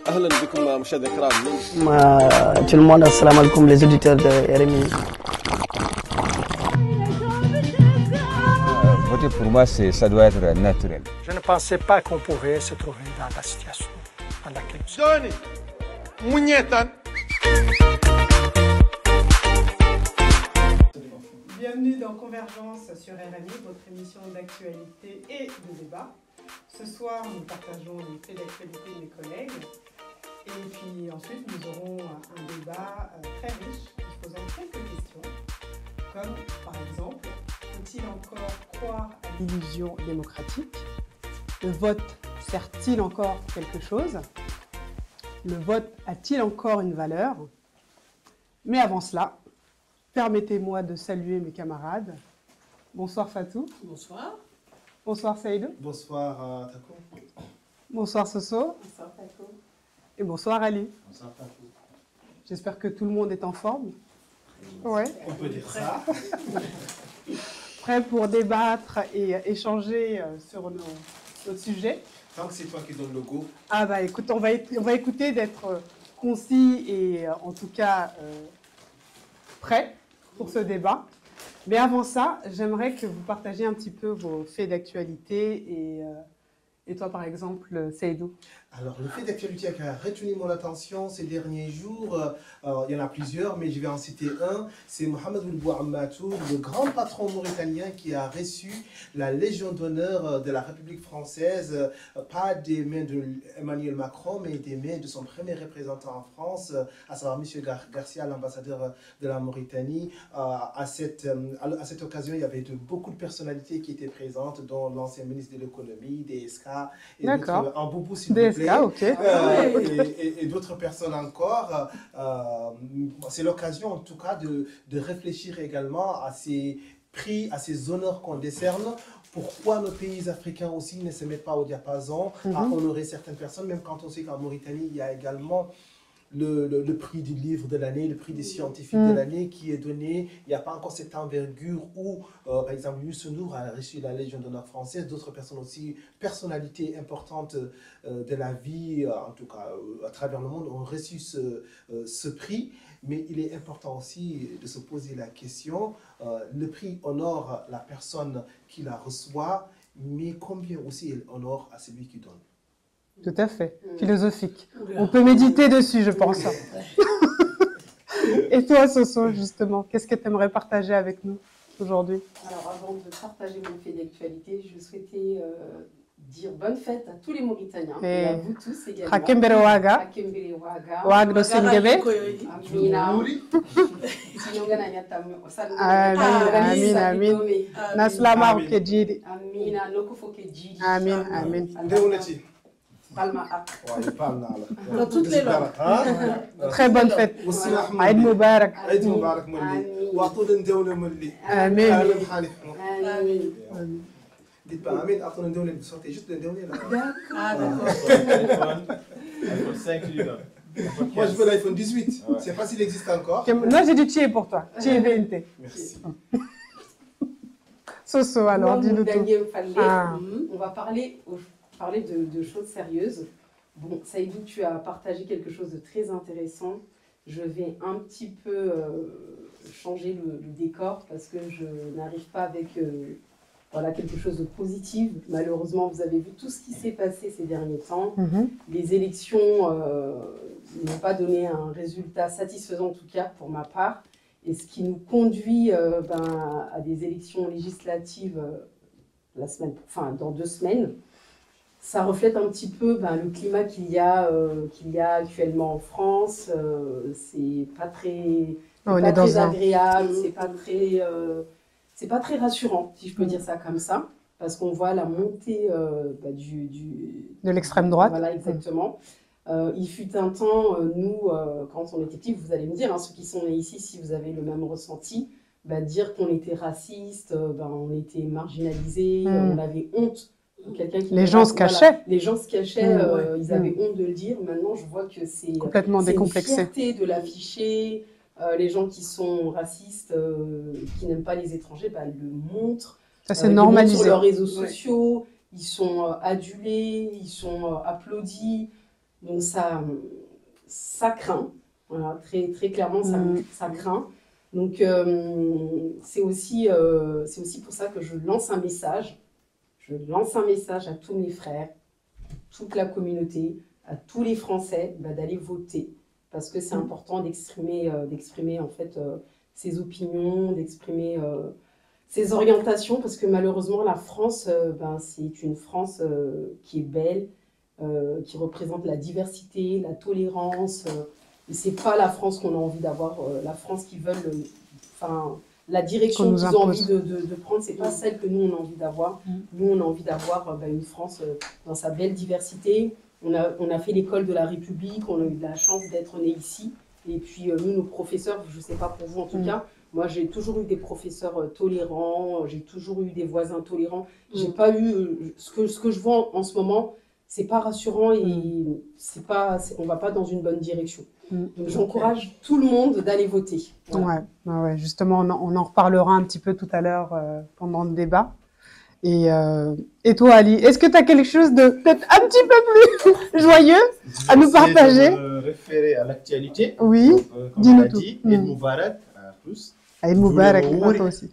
أهلا بكم مشاهدينا الكرام. Tout le monde, assalamu alaikum les auditeurs de RMI. Voter pour moi, ça doit être naturel. Je ne pensais pas qu'on pouvait se trouver dans la situation dans laquelle nous sommes. Bienvenue dans Convergence sur RMI, votre émission d'actualité et de débat. Ce soir, nous partageons les faits d'actualité de mes collègues. Et puis ensuite, nous aurons un débat très riche, en se posant quelques questions, comme par exemple, faut-il encore croire à l'illusion démocratique? Le vote sert-il encore quelque chose? Le vote a-t-il encore une valeur? Mais avant cela, permettez-moi de saluer mes camarades. Bonsoir Fatou. Bonsoir. Bonsoir Saïdou. Bonsoir Tako. Bonsoir Soso. Bonsoir Tako. Et bonsoir Ali. Bonsoir Tako. J'espère que tout le monde est en forme. Ouais. On peut dire ça. Prêt pour débattre et échanger sur nos sujets. Tant que c'est toi qui donne le go. Ah bah écoute, on va écouter d'être concis et en tout cas prêt pour ce débat. Mais avant ça, j'aimerais que vous partagiez un petit peu vos faits d'actualité et toi par exemple, Seydou. Alors, le fait d'actualité qui a retenu mon attention ces derniers jours, il y en a plusieurs, mais je vais en citer un. C'est Mohamed Ould Bouammatou, le grand patron mauritanien qui a reçu la Légion d'honneur de la République française, pas des mains d'Emmanuel Macron, mais des mains de son premier représentant en France, à savoir M. Garcia, l'ambassadeur de la Mauritanie. À cette occasion, il y avait beaucoup de personnalités qui étaient présentes, dont l'ancien ministre de l'économie, DSK, et d'autres, en boubou s'il vous plaît. Okay. Et d'autres personnes encore. C'est l'occasion en tout cas de réfléchir également à ces prix, à ces honneurs qu'on décerne. Pourquoi nos pays africains aussi ne se mettent pas au diapason à honorer certaines personnes, même quand on sait qu'en Mauritanie, il y a également le prix du livre de l'année, le prix des scientifiques de l'année qui est donné. Il n'y a pas encore cette envergure où, par exemple, Youssou N'Dour a reçu la Légion d'honneur française, d'autres personnes aussi, personnalités importantes de la vie, en tout cas à travers le monde, ont reçu ce prix. Mais il est important aussi de se poser la question, le prix honore la personne qui la reçoit, mais combien aussi elle honore à celui qui donne? Tout à fait, philosophique. On peut méditer dessus, je pense. Et toi, Soso, justement, qu'est-ce que tu aimerais partager avec nous aujourd'hui? Alors, avant de partager mon fait d'actualité, je souhaitais dire bonne fête à tous les Mauritaniens et à vous tous également. Hakembere Waga. Hakembere Waga. Waga Sengebe. Amina. Amin, amin. Naslama Ukejidi. Amina, Nokufo Kejidi. Amin, amin. Dans toutes les langues. Très bonne fête. Aïd Moubarak. Aïd Moubarak Molli. Watouden Dewle Molli. Amin. Amin. Dites pas Amin, Atouden Dewle, sortez juste de Dewle là. Ah d'accord. iPhone 5, lui, là. Moi je veux l'iPhone 18. Je ne sais pas s'il existe encore. Moi j'ai du Thier pour toi. Thier VNT. Merci. Soso, alors dis-nous tout. On va parler de choses sérieuses. Bon, Saïdou, tu as partagé quelque chose de très intéressant. Je vais un petit peu changer le décor parce que je n'arrive pas avec voilà, quelque chose de positif. Malheureusement, vous avez vu tout ce qui s'est passé ces derniers temps. Les élections n'ont pas donné un résultat satisfaisant, en tout cas pour ma part. Et ce qui nous conduit à des élections législatives dans 2 semaines. Ça reflète un petit peu le climat qu'il y a actuellement en France. C'est pas très, agréable, c'est pas très rassurant, si je peux dire ça comme ça, parce qu'on voit la montée de l'extrême droite. Voilà, exactement. Il fut un temps, nous, quand on était petits, vous allez me dire, ceux qui sont nés ici, si vous avez le même ressenti, dire qu'on était raciste, on était marginalisé, on avait honte. Les gens se cachaient. Les gens se cachaient, ils avaient honte de le dire. Maintenant, je vois que c'est complètement décomplexé. Une fierté de l'afficher. Les gens qui sont racistes, qui n'aiment pas les étrangers, le montrent. Ça, c'est normalisé. Sur leurs réseaux sociaux, ils sont adulés, ils sont applaudis. Donc ça craint. Voilà, très, très clairement, ça craint. Donc c'est aussi pour ça que je lance un message. Je lance un message à tous mes frères, à toute la communauté, à tous les Français, d'aller voter. Parce que c'est important d'exprimer en fait ses opinions, d'exprimer ses orientations. Parce que malheureusement, la France, c'est une France qui est belle, qui représente la diversité, la tolérance. Et c'est pas la France qu'on a envie d'avoir, la France qui veulent, la direction qu'ils ont envie de prendre, c'est pas celle que nous on a envie d'avoir. Nous on a envie d'avoir une France dans sa belle diversité. On a fait l'école de la République, on a eu de la chance d'être né ici. Et puis nous, nos professeurs, je sais pas pour vous en tout cas, moi j'ai toujours eu des professeurs tolérants, j'ai toujours eu des voisins tolérants. J'ai pas eu ce que je vois en ce moment. C'est pas rassurant et on va pas dans une bonne direction. Donc j'encourage tout le monde d'aller voter. Voilà. Ouais, justement, on en reparlera un petit peu tout à l'heure pendant le débat. Et toi, Ali, est-ce que tu as quelque chose de peut-être un petit peu plus joyeux à nous partager? Je vais me référer à l'actualité. Oui, dis-nous tout. Eid Moubarak à tous. Eid Moubarak à toi aussi.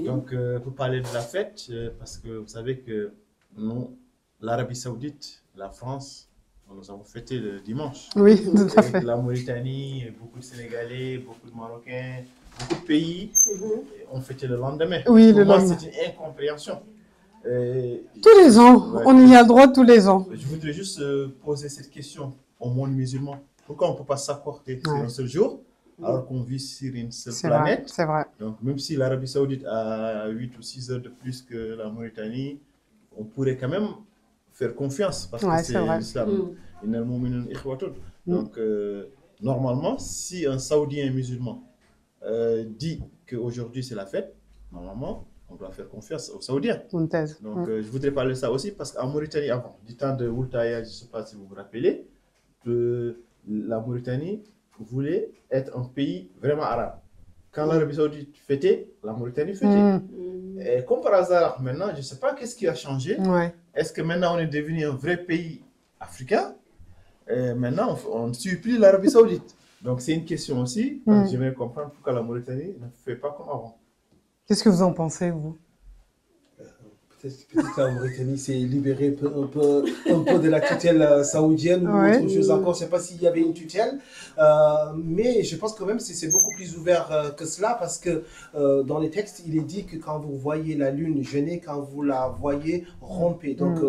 Donc, pour parler de la fête, parce que vous savez que nous, l'Arabie Saoudite, la France, nous avons fêté le dimanche. Oui, tout à fait. La Mauritanie, beaucoup de Sénégalais, beaucoup de Marocains, beaucoup de pays ont fêté le lendemain. Oui, pour le moi, lendemain. c'est une incompréhension. Tous les ans, on y a droit tous les ans. Je voudrais juste poser cette question au monde musulman. Pourquoi on ne peut pas s'accorder sur un seul jour alors qu'on vit sur une seule planète? C'est vrai. Donc, même si l'Arabie Saoudite a 8 ou 6 heures de plus que la Mauritanie, on pourrait quand même faire confiance parce que c'est l'islam. Donc, normalement, si un Saoudien musulman dit qu'aujourd'hui c'est la fête, normalement, on doit faire confiance aux Saoudiens. Donc, je voudrais parler de ça aussi parce qu'en Mauritanie, avant, du temps de Oultaya, je ne sais pas si vous vous rappelez, la Mauritanie voulait être un pays vraiment arabe. Quand l'Arabie Saoudite fêtait, la Mauritanie fêtait. Et comme par hasard, maintenant, je ne sais pas qu'est-ce qui a changé. Est-ce que maintenant on est devenu un vrai pays africain? Et maintenant, on ne suit plus l'Arabie Saoudite. Donc c'est une question aussi, parce que j'aimerais comprendre pourquoi la Mauritanie ne fait pas comme avant. Qu'est-ce que vous en pensez, vous? Peut-être que la Mauritanie s'est libérée un peu de la tutelle saoudienne ou autre chose encore. Je ne sais pas s'il y avait une tutelle, mais je pense quand même que c'est beaucoup plus ouvert que cela parce que dans les textes, il est dit que quand vous voyez la lune, jeûnez, quand vous la voyez, rompez. Donc,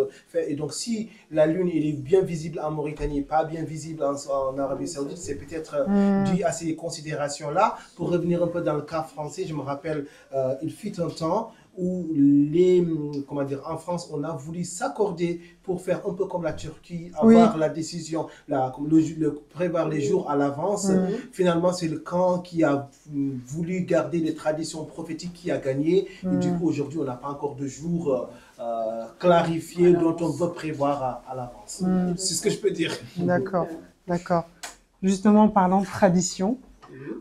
donc si la lune il est bien visible en Mauritanie, pas bien visible en Arabie Saoudite, c'est peut-être dû à ces considérations-là. Pour revenir un peu dans le cas français, je me rappelle, il fut un temps où en France, on a voulu s'accorder pour faire un peu comme la Turquie, avoir la décision, prévoir les jours à l'avance. Finalement, c'est le camp qui a voulu garder les traditions prophétiques qui a gagné. Et du coup, aujourd'hui, on n'a pas encore de jour clarifié dont on veut prévoir à l'avance. C'est ce que je peux dire. D'accord, d'accord. Justement, parlant de tradition,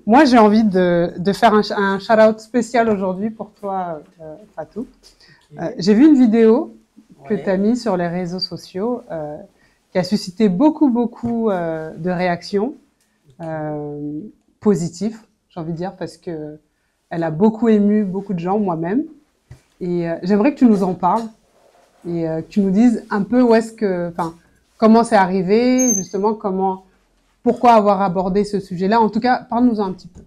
moi, j'ai envie de faire un shout-out spécial aujourd'hui pour toi, Fatou. J'ai vu une vidéo que tu as mise sur les réseaux sociaux qui a suscité beaucoup de réactions positives, j'ai envie de dire, parce qu'elle a beaucoup ému beaucoup de gens, moi-même. Et j'aimerais que tu nous en parles et que tu nous dises un peu comment c'est arrivé, justement, pourquoi avoir abordé ce sujet-là? En tout cas, parle-nous-en un petit peu.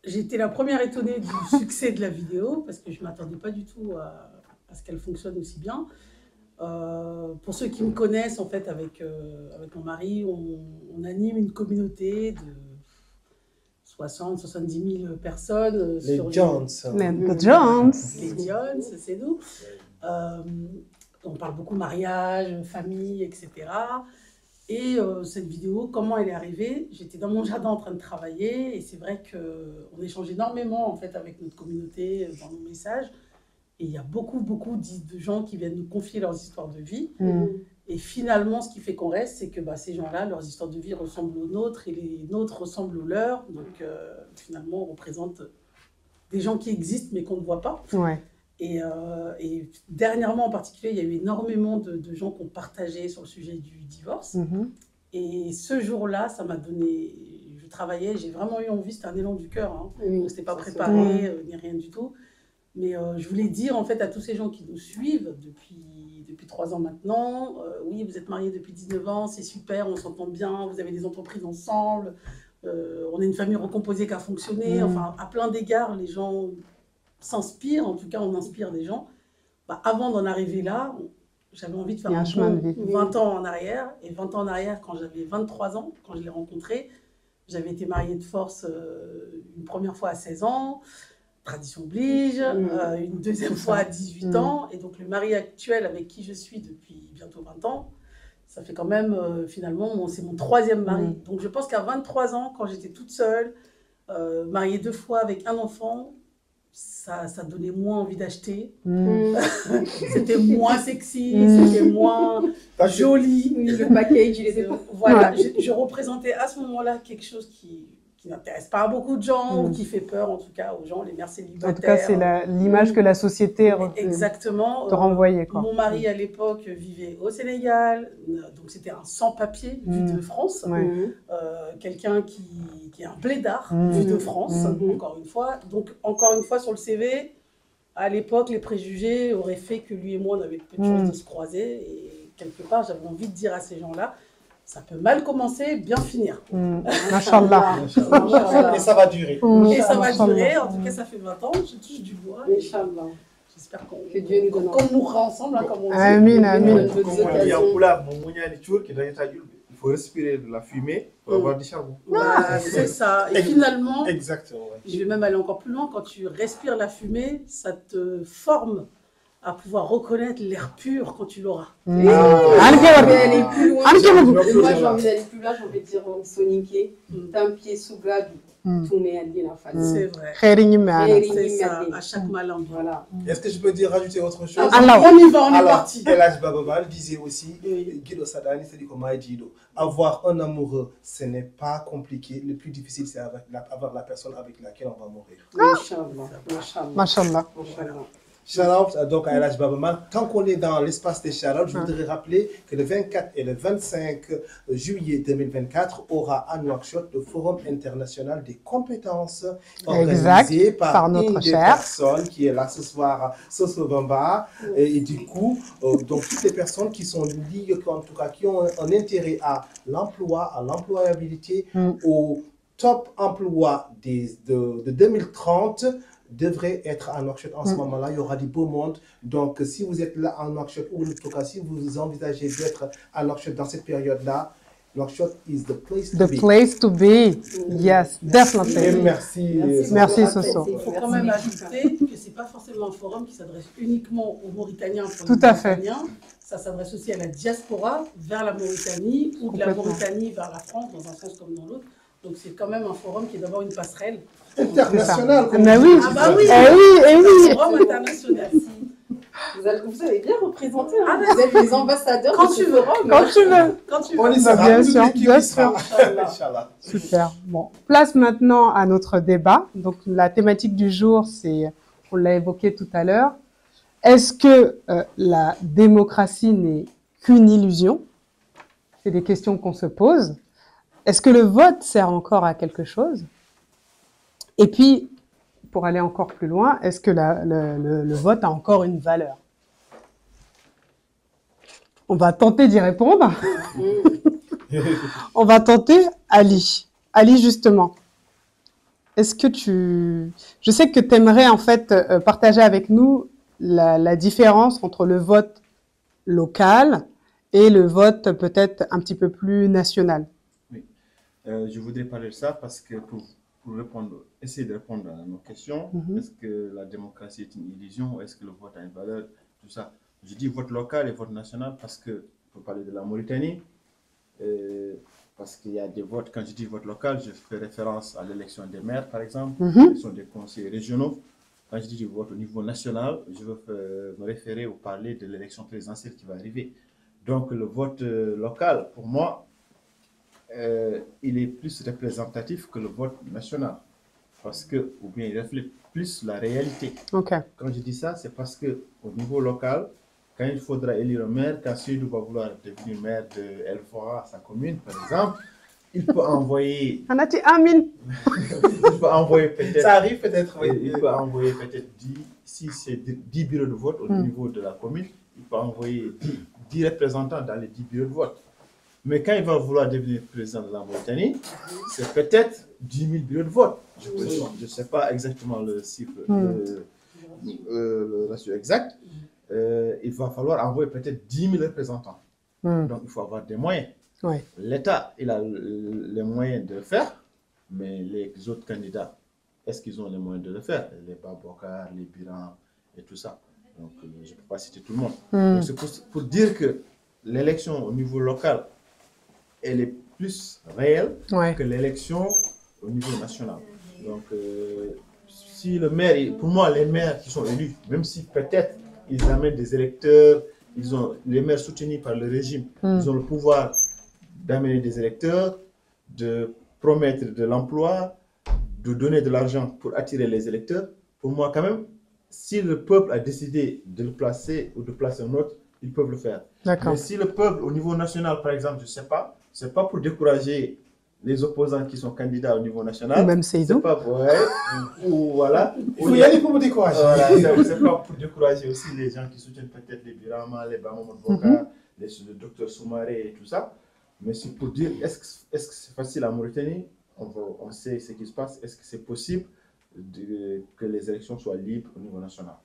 J'ai été la première étonnée du succès de la vidéo parce que je ne m'attendais pas du tout à ce qu'elle fonctionne aussi bien. Pour ceux qui me connaissent, en fait, avec mon mari, on anime une communauté de 70 000 personnes. Les Jones. Les Jones. Les Jones, c'est nous. On parle beaucoup mariage, famille, etc. Et cette vidéo, comment elle est arrivée? J'étais dans mon jardin en train de travailler et c'est vrai qu'on échange énormément en fait avec notre communauté dans nos messages. Et il y a beaucoup de gens qui viennent nous confier leurs histoires de vie. Et finalement, ce qui fait qu'on reste, c'est que ces gens-là, leurs histoires de vie ressemblent aux nôtres et les nôtres ressemblent aux leurs. Donc finalement, on représente des gens qui existent mais qu'on ne voit pas. Et dernièrement, en particulier, il y a eu énormément de gens qui ont partagé sur le sujet du divorce. Et ce jour-là, ça m'a donné... Je travaillais, j'ai vraiment eu envie, c'était un élan du cœur. Hein. Oui, c'était pas préparé, ni rien du tout. Mais je voulais dire, en fait, à tous ces gens qui nous suivent depuis 3 ans maintenant, oui, vous êtes mariés depuis 19 ans, c'est super, on s'entend bien, vous avez des entreprises ensemble, on est une famille recomposée qui a fonctionné. Enfin, à plein d'égards, les gens s'inspirent, en tout cas, on inspire des gens. Bah, avant d'en arriver là, j'avais envie de faire un chemin de vie. 20 ans en arrière. Et 20 ans en arrière, quand j'avais 23 ans, quand je l'ai rencontré, j'avais été mariée de force une première fois à 16 ans, tradition oblige, une deuxième fois à 18 ans. Et donc le mari actuel avec qui je suis depuis bientôt 20 ans, ça fait quand même, finalement, c'est mon 3e mari. Donc je pense qu'à 23 ans, quand j'étais toute seule, mariée 2 fois avec un enfant, ça donnait moins envie d'acheter. C'était moins sexy, c'était moins joli. Oui, le package, il était... Voilà, je représentais à ce moment-là quelque chose qui n'intéresse pas beaucoup de gens, ou qui fait peur, en tout cas, aux gens, les mères célibataires. En tout cas, c'est l'image que la société te renvoyait. Mon mari, à l'époque, vivait au Sénégal, donc c'était un sans-papier vu de France. Quelqu'un qui est un blédard vu de France, encore une fois. Donc, encore une fois, sur le CV, à l'époque, les préjugés auraient fait que lui et moi, on avait peu de chances de se croiser. Et quelque part, j'avais envie de dire à ces gens-là, ça peut mal commencer, bien finir. Machallah. Et ça va durer. Et ça va durer. En tout cas, ça fait 20 ans. Je touche du bois. Inch'Allah. J'espère que Dieu nous donne. Qu'on mourra ensemble, hein, comme on dit. Amin, amin. Comme on dit en Poulard, il faut respirer de la fumée pour avoir du charbon. Bah, c'est ça. Et finalement, exactement, je vais même aller encore plus loin. Quand tu respires la fumée, ça te forme à pouvoir reconnaître l'air pur quand tu l'auras. Moi, j'ai envie d'aller plus loin. J'ai envie de dire Soniké, d'un pied sous gadu, tout met à la face. C'est vrai. C'est ça, à chaque malin. Voilà. Est-ce que je peux rajouter autre chose? Alors, on y va, on est parti. El Hadj Baba Mal disait aussi, Guido Sadani, c'est dit comme Guido, avoir un amoureux, ce n'est pas compliqué. Le plus difficile, c'est avoir la personne avec laquelle on va mourir. Machallah. Shout-out donc à El Hadj Baba Mal. Tant qu'on est dans l'espace des shout-outs, je voudrais rappeler que le 24 et le 25 juillet 2024 aura à Nouakchott le Forum international des compétences organisé par une des personnes qui est là ce soir, Soso Bamba. Et du coup, donc toutes les personnes qui sont liées, en tout cas, qui ont un intérêt à l'emploi, à l'employabilité, au top emploi de 2030, devrait être à Nouakchott en ce moment-là. Il y aura du beau monde. Donc, si vous êtes là à Nouakchott, ou en tout cas, si vous envisagez d'être à Nouakchott dans cette période-là, Nouakchott is the place to be. The place to be. Yes, definitely. Et merci. Merci, Soso. Il faut quand même ajouter que ce n'est pas forcément un forum qui s'adresse uniquement aux Mauritaniens. Tout à fait. Ça s'adresse aussi à la diaspora vers la Mauritanie ou de la Mauritanie vers la France, dans un sens comme dans l'autre. Donc, c'est quand même un forum qui est d'abord une passerelle. International. Ah oui. Ah bah oui. Oui. Forum international. Vous avez bien représenté. Hein. Vous êtes les ambassadeurs quand de tu ce veux. forum. Quand tu veux. On y sera. Bien sûr. Inch'Allah. Super. Bon, place maintenant à notre débat. Donc, la thématique du jour, on l'a évoqué tout à l'heure. Est-ce que la démocratie n'est qu'une illusion? C'est des questions qu'on se pose. Est-ce que le vote sert encore à quelque chose? Et puis, pour aller encore plus loin, est-ce que le vote a encore une valeur? On va tenter d'y répondre. On va tenter Ali. Ali, justement. Est-ce que je sais que tu aimerais en fait partager avec nous la différence entre le vote local et le vote peut-être un petit peu plus national. Oui, je voudrais parler de ça parce que pour essayer de répondre à nos questions, est-ce que la démocratie est une illusion ou est-ce que le vote a une valeur, tout ça. Je dis vote local et vote national parce que, pour parler de la Mauritanie, parce qu'il y a des votes, quand je dis vote local, je fais référence à l'élection des maires, par exemple, l'élection des conseillers régionaux. Quand je dis du vote au niveau national, je veux me référer ou parler de l'élection présidentielle qui va arriver. Donc le vote local, pour moi, il est plus représentatif que le vote national. parce que, ou bien il reflète plus la réalité. Ok. Quand je dis ça, c'est parce que au niveau local, quand il faudra élire un maire, quand Seydou va vouloir devenir maire de El Fora, sa commune, par exemple, il peut envoyer. On a dit Amin. Il peut envoyer peut-être. Ça arrive peut-être, oui. Il peut envoyer peut-être 10, si c'est 10 bureaux de vote au niveau de la commune, il peut envoyer 10 représentants dans les 10 bureaux de vote. Mais quand il va vouloir devenir président de la Mauritanie, c'est peut-être 10 000 bureaux de vote. Je ne sais pas exactement le chiffre, le ratio exact. Il va falloir envoyer peut-être 10 000 représentants. Donc, il faut avoir des moyens. Ouais. L'État, il a les moyens de le faire, mais les autres candidats, est-ce qu'ils ont les moyens de le faire? Les Babokar, les Biran et tout ça. Donc, je ne peux pas citer tout le monde. Donc, c'est pour dire que l'élection au niveau local, elle est plus réelle que l'élection au niveau national. Donc, si le maire, pour moi, les maires qui sont élus, même si peut-être ils amènent des électeurs, les maires soutenus par le régime, ils ont le pouvoir d'amener des électeurs, de promettre de l'emploi, de donner de l'argent pour attirer les électeurs. Pour moi, quand même, si le peuple a décidé de le placer ou de placer un autre, ils peuvent le faire. Mais si le peuple, au niveau national, par exemple, je ne sais pas, ce n'est pas pour décourager les opposants qui sont candidats au niveau national. Ou même Seydou. Ou voilà. Il faut y aller pour me décourager. Voilà, c'est pas pour décourager aussi les gens qui soutiennent peut-être les Birama, les Bamamoud Boka, le docteur Soumaré et tout ça. Mais c'est pour dire, est-ce que c'est facile en Mauritanie? On sait ce qui se passe. Est-ce que c'est possible que les élections soient libres au niveau national?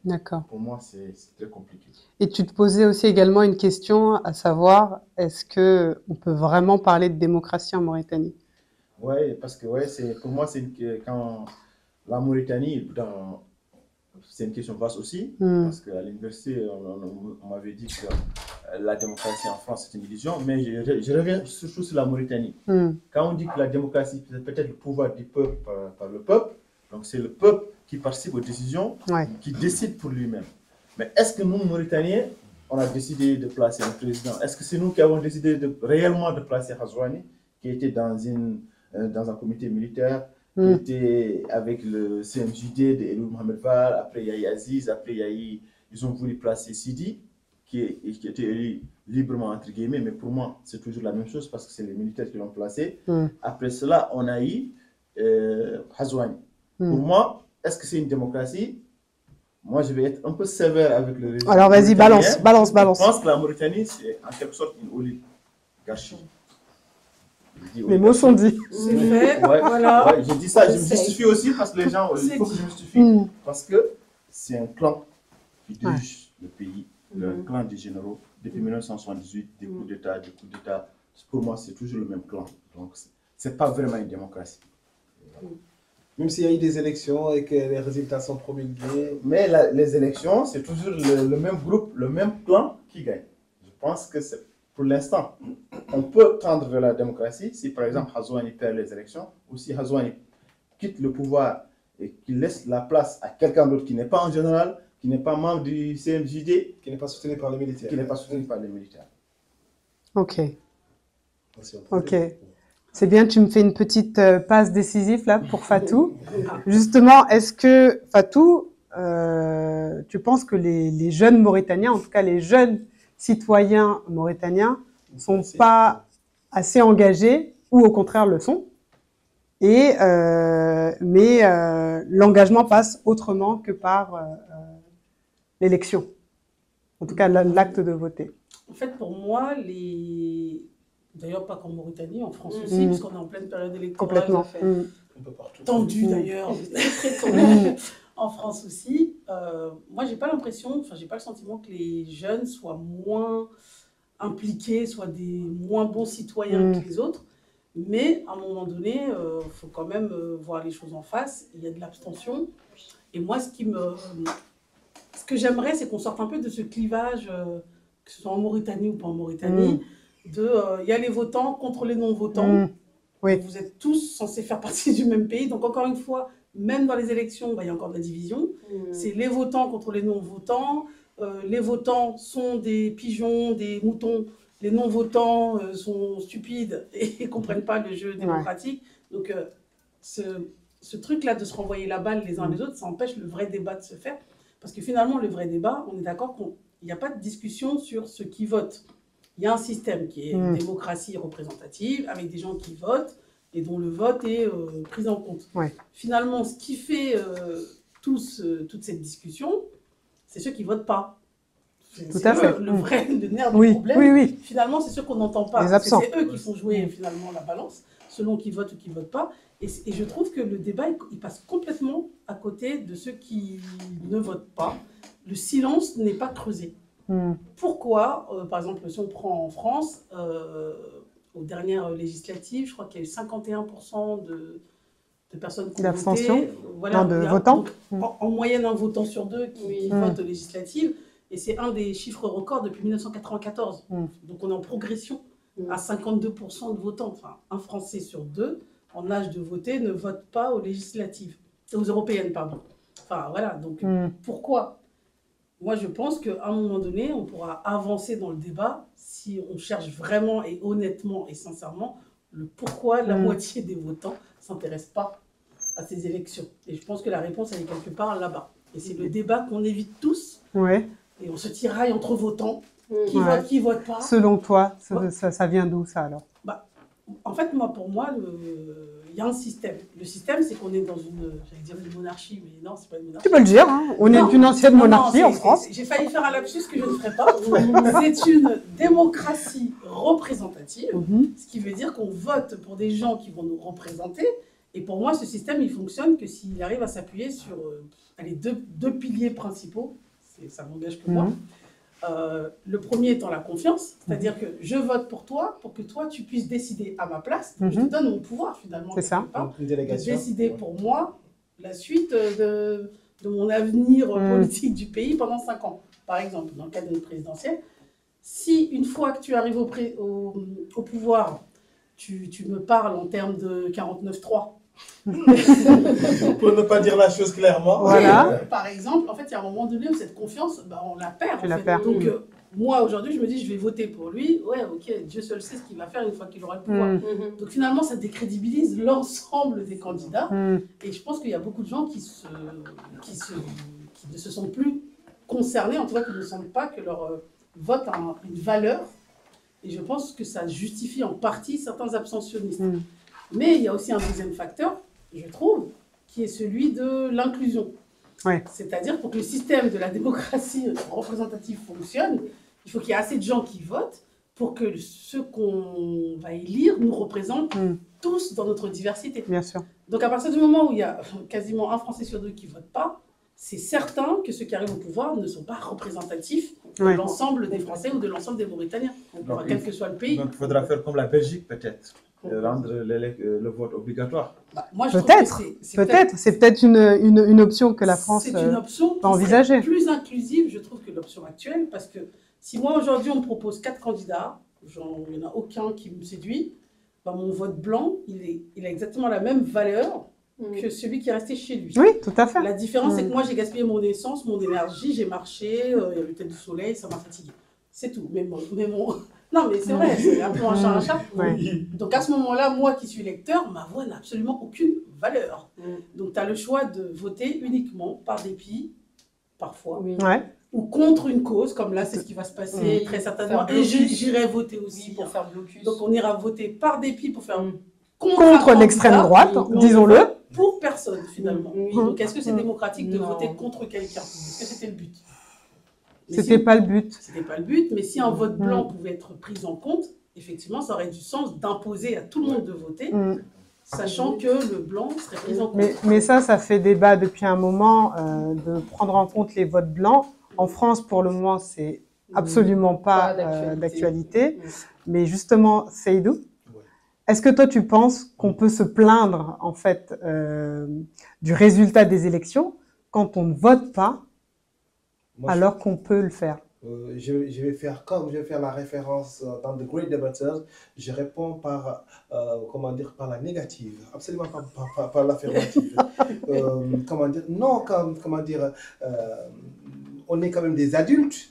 D'accord. Pour moi, c'est très compliqué. Et tu te posais aussi également une question, à savoir, est-ce qu'on peut vraiment parler de démocratie en Mauritanie? Oui, parce que pour moi, quand la Mauritanie, c'est une question vaste aussi, parce qu'à l'université, on m'avait dit que la démocratie en France, c'est une illusion, mais je reviens surtout sur la Mauritanie. Quand on dit que la démocratie, c'est peut-être le pouvoir du peuple par le peuple, donc c'est le peuple qui participe aux décisions, qui décide pour lui-même. Mais est-ce que nous, Mauritaniens, on a décidé de placer un président? Est-ce que c'est nous qui avons décidé réellement de placer Ghazouani, qui était dans un comité militaire, qui était avec le CMJD de Elou Mohamed Val, après il y a eu Aziz, après ils ont voulu placer Sidi, qui était élu librement, entre guillemets, mais pour moi, c'est toujours la même chose parce que c'est les militaires qui l'ont placé. Après cela, on a eu Ghazouani. Pour moi, est-ce que c'est une démocratie? Moi, je vais être un peu sévère avec le régime. Alors, vas-y, balance. Je pense que la Mauritanie, c'est en quelque sorte une oligarchie. Les mots sont dits. C'est fait, voilà. Je dis ça, je me justifie aussi parce que les gens, il faut que je me justifie. Parce que c'est un clan qui dirige le pays, le clan des généraux, depuis 1978, des coups d'État, Pour moi, c'est toujours le même clan. Donc, ce n'est pas vraiment une démocratie. Même s'il y a eu des élections et que les résultats sont promulgués. Mais les élections, c'est toujours le même groupe, le même clan qui gagne. Je pense que c'est, pour l'instant, on peut tendre vers la démocratie si, par exemple, Ghazouani perd les élections ou si Ghazouani quitte le pouvoir et qu'il laisse la place à quelqu'un d'autre qui n'est pas en général, qui n'est pas membre du CMJD, qui n'est pas soutenu par les militaires. Ok. Ok. C'est bien, tu me fais une petite passe décisive là pour Fatou. Justement, est-ce que, Fatou, tu penses que les jeunes Mauritaniens, en tout cas les jeunes citoyens mauritaniens, ne sont pas assez engagés ou au contraire le sont, mais l'engagement passe autrement que par l'élection, en tout cas l'acte de voter? En fait, pour moi, d'ailleurs pas qu'en Mauritanie, en France aussi, puisqu'on est en pleine période électorale. Complètement. Un peu partout. Tendu d'ailleurs, très tendu. En France aussi. Moi, j'ai pas l'impression, j'ai pas le sentiment que les jeunes soient moins impliqués, soient des moins bons citoyens que les autres. Mais à un moment donné, faut quand même voir les choses en face. Il y a de l'abstention. Et moi, ce que j'aimerais, c'est qu'on sorte un peu de ce clivage, que ce soit en Mauritanie ou pas en Mauritanie, il y a les votants contre les non-votants. Oui. Vous êtes tous censés faire partie du même pays. Donc, encore une fois, même dans les élections, il y a encore de la division. C'est les votants contre les non-votants. Les votants sont des pigeons, des moutons. Les non-votants sont stupides et ne comprennent pas le jeu démocratique. Donc, ce truc-là de se renvoyer la balle les uns les autres, ça empêche le vrai débat de se faire. Parce que finalement, le vrai débat, on est d'accord qu'il n'y a pas de discussion sur ce qui vote. Il y a un système qui est une démocratie représentative, avec des gens qui votent et dont le vote est pris en compte. Ouais. Finalement, ce qui fait toute cette discussion, c'est ceux qui ne votent pas. Tout à fait. Le nerf du problème, finalement, c'est ceux qu'on n'entend pas. Les absents. C'est eux qui font jouer finalement la balance, selon qui votent ou qui ne votent pas. Et je trouve que le débat, il passe complètement à côté de ceux qui ne votent pas. Le silence n'est pas creusé. Pourquoi, par exemple, si on prend en France, aux dernières législatives, je crois qu'il y a eu 51% de personnes qui ont voté. Voilà, de votants. En moyenne, un votant sur deux qui vote aux législatives. Et c'est un des chiffres records depuis 1994. Donc on est en progression à 52% de votants. Enfin, un Français sur deux en âge de voter ne vote pas aux législatives. Aux européennes, pardon. Enfin, voilà. Donc pourquoi ? Moi, je pense qu'à un moment donné, on pourra avancer dans le débat si on cherche vraiment et honnêtement et sincèrement le pourquoi la moitié des votants ne s'intéressent pas à ces élections. Et je pense que la réponse, elle est quelque part là-bas. Et c'est le débat qu'on évite tous. Ouais. Et on se tiraille entre votants. Qui vote, qui vote pas. Selon toi, ça vient d'où ça alors ? En fait, pour moi, il y a un système. Le système, c'est qu'on est dans j'allais dire une monarchie, mais non, c'est pas une monarchie. Tu peux le dire, hein. On est une ancienne monarchie en France. J'ai failli faire un lapsus que je ne ferai pas. C'est une démocratie représentative, ce qui veut dire qu'on vote pour des gens qui vont nous représenter. Et pour moi, ce système, il fonctionne que s'il arrive à s'appuyer sur deux piliers principaux. Ça m'engage que moi. Le premier étant la confiance, c'est-à-dire que je vote pour toi pour que toi tu puisses décider à ma place. Donc je te donne mon pouvoir finalement. C'est ça. De décider pour moi la suite de mon avenir politique du pays pendant 5 ans. Par exemple, dans le cadre d'une présidentielle, si une fois que tu arrives au pouvoir, tu me parles en termes de 49.3. Pour ne pas dire la chose clairement. Voilà. Par exemple, en fait, il y a un moment donné où cette confiance, on la perd. Tu la perds. Donc, moi, aujourd'hui, je me dis, je vais voter pour lui. Ouais, ok, Dieu seul sait ce qu'il va faire une fois qu'il aura le pouvoir. Donc, finalement, ça décrédibilise l'ensemble des candidats. Et je pense qu'il y a beaucoup de gens qui ne se sentent plus concernés, en tout cas, qui ne sentent pas que leur vote a une valeur. Et je pense que ça justifie en partie certains abstentionnistes. Mais il y a aussi un deuxième facteur, je trouve, qui est celui de l'inclusion. Ouais. C'est-à-dire, pour que le système de la démocratie représentative fonctionne, il faut qu'il y ait assez de gens qui votent pour que ceux qu'on va élire nous représentent tous dans notre diversité. Bien sûr. Donc, à partir du moment où il y a quasiment un Français sur deux qui ne vote pas, c'est certain que ceux qui arrivent au pouvoir ne sont pas représentatifs de l'ensemble des Français ou de l'ensemble des Mauritaniens, quel que soit le pays. Donc, il faudra faire comme la Belgique, peut-être. Rendre le vote obligatoire. Peut-être, c'est peut-être une option que la France c'est une option va envisager. Plus inclusive, je trouve, que l'option actuelle, parce que si moi aujourd'hui on me propose 4 candidats, il n'y en a aucun qui me séduit, mon vote blanc, il a exactement la même valeur que celui qui est resté chez lui. Oui, tout à fait. La différence, c'est que moi j'ai gaspillé mon essence, mon énergie, j'ai marché, il y avait peut-être du soleil, ça m'a fatigué. C'est tout. Non, mais c'est vrai, c'est un peu un chat à chat. Donc à ce moment-là, moi qui suis électeur, ma voix n'a absolument aucune valeur. Donc tu as le choix de voter uniquement par dépit, parfois, ou contre une cause, comme là c'est ce qui va se passer très certainement. Et j'irai voter aussi pour faire blocus. Donc on ira voter par dépit pour faire contre l'extrême droite, disons-le. Pour personne finalement. Donc est-ce que c'est démocratique de voter contre quelqu'un? Est-ce que c'était le but? C'était pas le but. C'était pas le but, mais si un vote blanc pouvait être pris en compte, effectivement, ça aurait du sens d'imposer à tout le monde de voter, sachant que le blanc serait pris en compte. Mais ça fait débat depuis un moment, de prendre en compte les votes blancs. En France, pour le moment, c'est absolument pas d'actualité. Mais justement, Seydou, est-ce que toi, tu penses qu'on peut se plaindre, en fait, du résultat des élections quand on ne vote pas, alors qu'on peut le faire? Je vais faire la référence dans The Great Debaters. Je réponds par la négative, absolument pas par l'affirmative. On est quand même des adultes.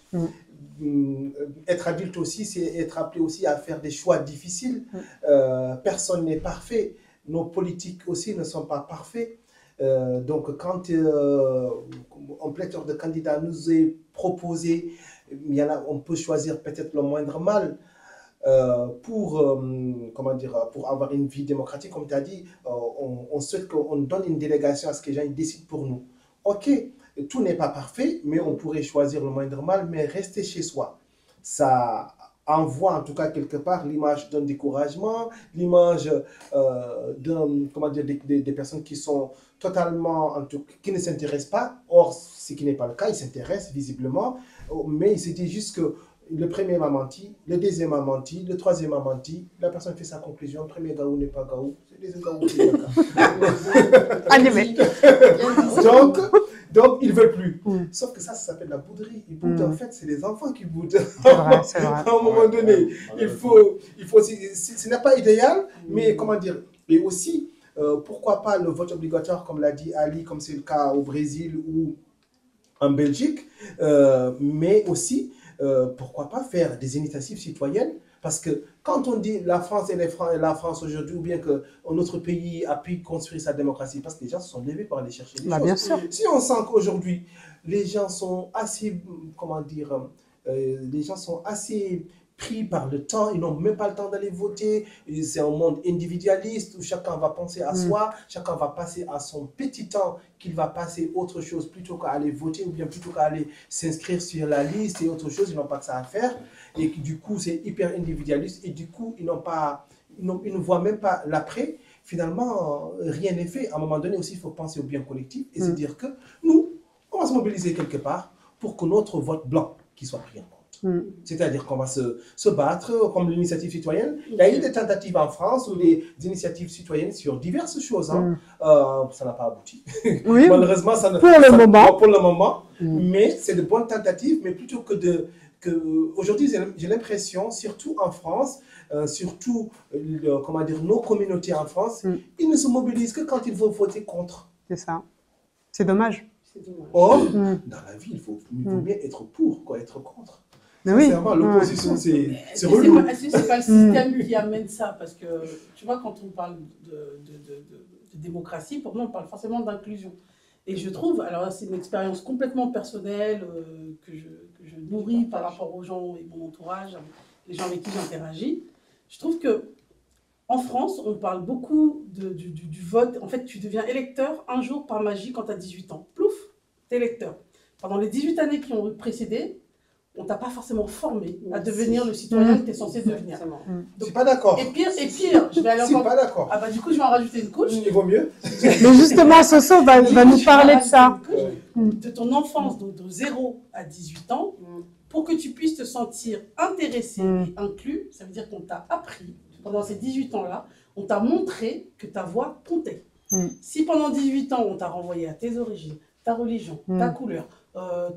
Être adulte aussi, c'est être appelé aussi à faire des choix difficiles. Personne n'est parfait. nos politiques aussi ne sont pas parfaits. Donc, quand un pléthore de candidats nous est proposé, on peut choisir peut-être le moindre mal. Comment dire, pour avoir une vie démocratique, comme tu as dit, on souhaite qu'on donne une délégation à ce que les gens décident pour nous. Ok, tout n'est pas parfait, mais on pourrait choisir le moindre mal, mais rester chez soi. Ça envoie en tout cas quelque part l'image d'un découragement, l'image des personnes qui sont totalement, qui ne s'intéressent pas. Or, ce qui n'est pas le cas, ils s'intéressent visiblement, mais il se dit juste que le premier m'a menti, le deuxième m'a menti, le troisième m'a menti, la personne fait sa conclusion, le premier gaou n'est pas gaou, le deuxième gaou n'est pas gaou. Donc, ils ne veulent plus. Sauf que ça s'appelle la bouderie. Ils boudent, en fait, c'est les enfants qui boudent. C'est vrai, c'est vrai. À un moment donné, il faut ce n'est pas idéal, mais comment dire, et aussi, pourquoi pas le vote obligatoire, comme l'a dit Ali, comme c'est le cas au Brésil ou en Belgique, mais aussi, pourquoi pas faire des initiatives citoyennes, parce que quand on dit la France et la France aujourd'hui, ou bien qu'un autre pays a pu construire sa démocratie, parce que les gens se sont levés pour aller chercher des choses. Bien sûr. Si on sent qu'aujourd'hui, les gens sont assez, comment dire, les gens sont assez pris par le temps, ils n'ont même pas le temps d'aller voter, c'est un monde individualiste où chacun va penser à soi, chacun va passer à son petit temps qu'il va passer autre chose plutôt qu'à aller voter ou bien plutôt qu'à aller s'inscrire sur la liste et autre chose, ils n'ont pas que ça à faire et du coup c'est hyper individualiste et du coup ils ne voient même pas l'après. Finalement, rien n'est fait. À un moment donné aussi, il faut penser au bien collectif et se dire que nous, on va se mobiliser quelque part pour que notre vote blanc qui soit pris en compte. C'est-à-dire qu'on va se battre comme l'initiative citoyenne. Il y a eu des tentatives en France ou des initiatives citoyennes sur diverses choses. Ça n'a pas abouti. Oui, malheureusement, pour le moment. Mais c'est de bonnes tentatives. Mais plutôt aujourd'hui, j'ai l'impression, surtout en France, surtout comment dire, nos communautés en France, ils ne se mobilisent que quand il faut voter contre. C'est ça. C'est dommage. Or, dans la vie, il faut mieux être pour qu'être contre. Mais oui. L'opposition, c'est relou. Est-ce que ce n'est pas le système qui amène ça? Parce que, tu vois, quand on parle de démocratie, pour moi, on parle forcément d'inclusion. Et je trouve, alors c'est une expérience complètement personnelle que je nourris par rapport aux gens et mon entourage, les gens avec qui j'interagis. Je trouve que en France, on parle beaucoup du vote. En fait, tu deviens électeur un jour par magie quand tu as 18 ans. Plouf, tu es électeur. Pendant les 18 années qui ont précédé, on ne t'a pas forcément formé à devenir le citoyen que tu es censé devenir. Je suis pas d'accord. Et pire, je vais aller encore... pas d'accord. Ah bah du coup, je vais en rajouter une couche. Il vaut mieux. Mais justement, Soso va nous parler de ça. De ton enfance, donc de 0 à 18 ans, pour que tu puisses te sentir intéressé et inclus, ça veut dire qu'on t'a appris, pendant ces 18 ans-là, on t'a montré que ta voix comptait. Si pendant 18 ans, on t'a renvoyé à tes origines, ta religion, ta couleur,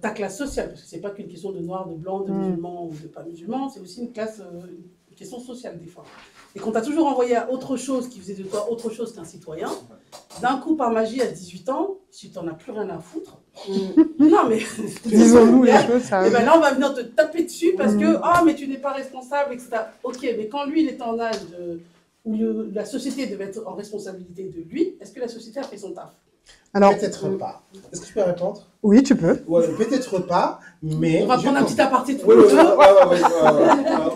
ta classe sociale, parce que ce n'est pas qu'une question de noir, de blanc, de musulman ou de pas musulman, c'est aussi une question sociale des fois. Et qu'on t'a toujours envoyé à autre chose qui faisait de toi autre chose qu'un citoyen, d'un coup par magie à 18 ans, si tu n'en as plus rien à foutre, non mais... Disons-nous les choses, ça... Et ben là on va venir te taper dessus parce que, mais tu n'es pas responsable, etc. Ok, mais quand lui il est en âge où la société devait être en responsabilité de lui, est-ce que la société a fait son taf? Alors, peut-être pas. Est-ce que je peux répondre? Oui, tu peux. Ouais, peut-être pas, mais... On va prendre un petit aparté tout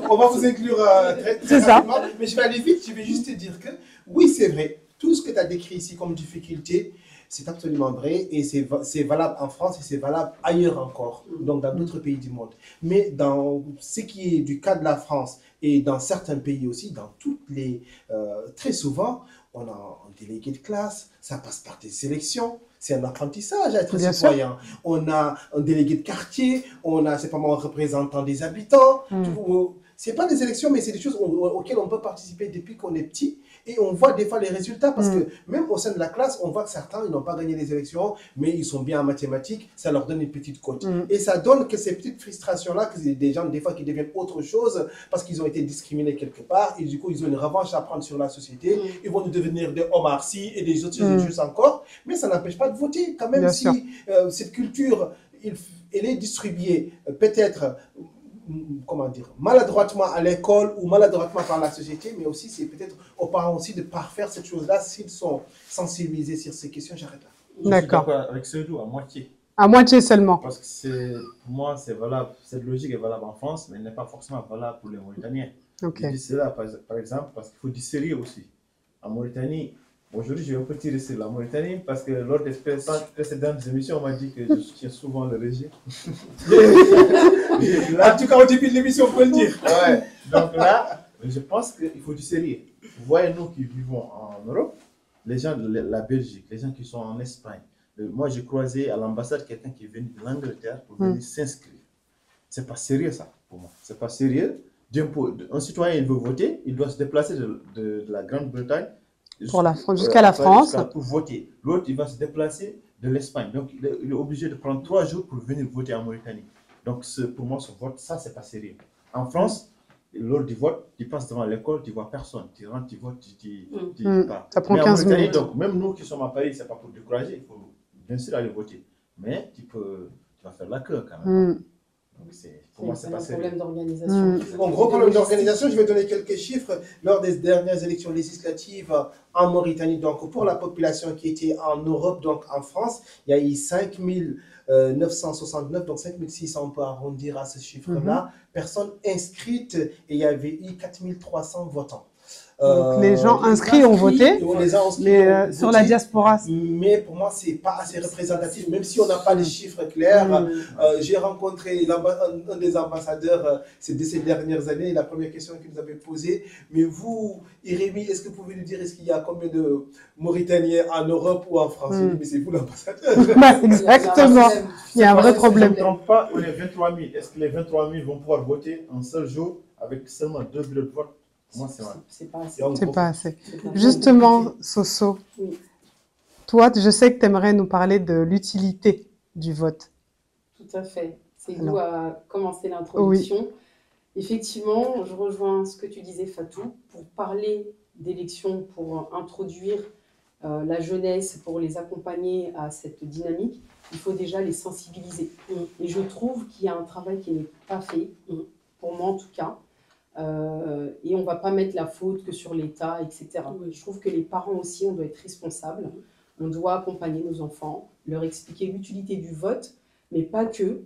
on va vous inclure très rapidement, mais je vais aller vite, je vais juste te dire que, oui, c'est vrai, tout ce que tu as décrit ici comme difficulté, c'est absolument vrai, et c'est valable en France et c'est valable ailleurs encore, donc dans d'autres pays du monde. Mais dans ce qui est du cas de la France, et dans certains pays aussi, dans toutes les... très souvent, on a un délégué de classe, ça passe par des sélections, c'est un apprentissage à être citoyen. On a un délégué de quartier, on a, c'est pas moi, un représentant des habitants. C'est pas des élections, mais c'est des choses auxquelles on peut participer depuis qu'on est petit. Et on voit des fois les résultats, parce que même au sein de la classe, on voit que certains, ils n'ont pas gagné les élections, mais ils sont bien en mathématiques, ça leur donne une petite cote. Et ça donne que ces petites frustrations-là, que c'est des gens, des fois, qui deviennent autre chose, parce qu'ils ont été discriminés quelque part, et du coup, ils ont une revanche à prendre sur la société, ils vont devenir des Omar Sy et des autres choses encore, mais ça n'empêche pas de voter, quand même, si cette culture, elle est distribuée, peut-être... comment dire, maladroitement à l'école ou maladroitement par la société, mais aussi c'est peut-être aux parents aussi de parfaire cette chose-là s'ils sont sensibilisés sur ces questions. J'arrête là. D'accord. Je suis d'accord avec Seydou à moitié. À moitié seulement. Parce que pour moi, c'est valable, cette logique est valable en France, mais elle n'est pas forcément valable pour les Mauritaniens. Ok. Je dis cela par exemple parce qu'il faut du sérieux aussi. En Mauritanie, aujourd'hui je vais un peu tirer sur la Mauritanie parce que lors des précédentes émissions, on m'a dit que je soutiens souvent le régime. Là, en tout cas, au début de l'émission, on peut le dire. Ouais. Donc là, je pense qu'il faut du sérieux. Vous voyez, nous qui vivons en Europe, les gens de la Belgique, les gens qui sont en Espagne, moi j'ai croisé à l'ambassade quelqu'un qui est venu de l'Angleterre pour venir s'inscrire. C'est pas sérieux ça, pour moi. C'est pas sérieux. Un citoyen, il veut voter, il doit se déplacer de la Grande-Bretagne jusqu'à la France pour voter. L'autre, il va se déplacer de l'Espagne. Donc, il est obligé de prendre 3 jours pour venir voter en Mauritanie. Donc, pour moi, ce vote, ça, c'est pas sérieux. En France, lors du vote, tu passes devant l'école, tu vois personne. Tu rentres, tu votes, tu pars. Ça prend 15 minutes. Donc, même nous qui sommes à Paris, c'est pas pour décourager, il faut bien sûr aller voter. Mais tu vas faire la queue quand même. Donc pour moi, c'est pas sérieux. Un problème d'organisation. Un gros problème d'organisation. Je vais donner quelques chiffres. Lors des dernières élections législatives en Mauritanie, donc pour la population qui était en Europe, donc en France, il y a eu 5 969, donc 5 600, on peut arrondir à ce chiffre-là, personnes inscrites, et il y avait eu 4 300 votants. Donc les gens inscrits ont voté, mais sur la diaspora. Mais pour moi, ce n'est pas assez représentatif, même si on n'a pas les chiffres clairs. J'ai rencontré un des ambassadeurs ces dernières années. La première question qu'il nous avait posée, mais vous, Irémi, est-ce que vous pouvez nous dire, est-ce qu'il y a combien de Mauritaniens en Europe ou en France? Mais c'est vous l'ambassadeur. Exactement, il y a un vrai problème. Si je ne me trompe pas, on est 23 000. Est-ce que les 23 000 vont pouvoir voter un seul jour avec seulement 2 bureaux de vote? Moi, c'est pas assez. C'est pas assez. Justement, Soso, toi, je sais que tu aimerais nous parler de l'utilité du vote. Tout à fait. Seydou a commencé l'introduction. Oui. Effectivement, je rejoins ce que tu disais, Fatou. Pour parler d'élections, pour introduire la jeunesse, pour les accompagner à cette dynamique, il faut déjà les sensibiliser. Et je trouve qu'il y a un travail qui n'est pas fait, pour moi en tout cas. Et on ne va pas mettre la faute que sur l'État, etc. Je trouve que les parents aussi, on doit être responsables. On doit accompagner nos enfants, leur expliquer l'utilité du vote, mais pas que.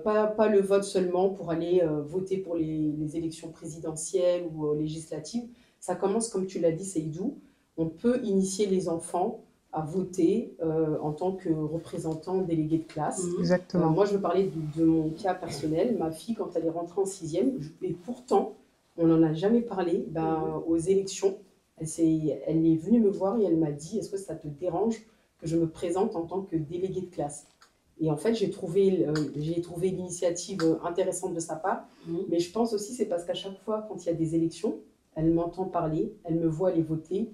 Pas le vote seulement pour aller voter pour les élections présidentielles ou législatives. Ça commence, comme tu l'as dit, Seydou. On peut initier les enfants à voter en tant que représentant délégué de classe. Exactement. Moi, je veux parler de mon cas personnel. Ma fille, quand elle est rentrée en 6e, et pourtant, on n'en a jamais parlé aux élections. Elle est venue me voir et elle m'a dit « Est-ce que ça te dérange que je me présente en tant que déléguée de classe ?» Et en fait, j'ai trouvé l'initiative intéressante de sa part. Mais je pense aussi c'est parce qu'à chaque fois, quand il y a des élections, elle m'entend parler, elle me voit aller voter.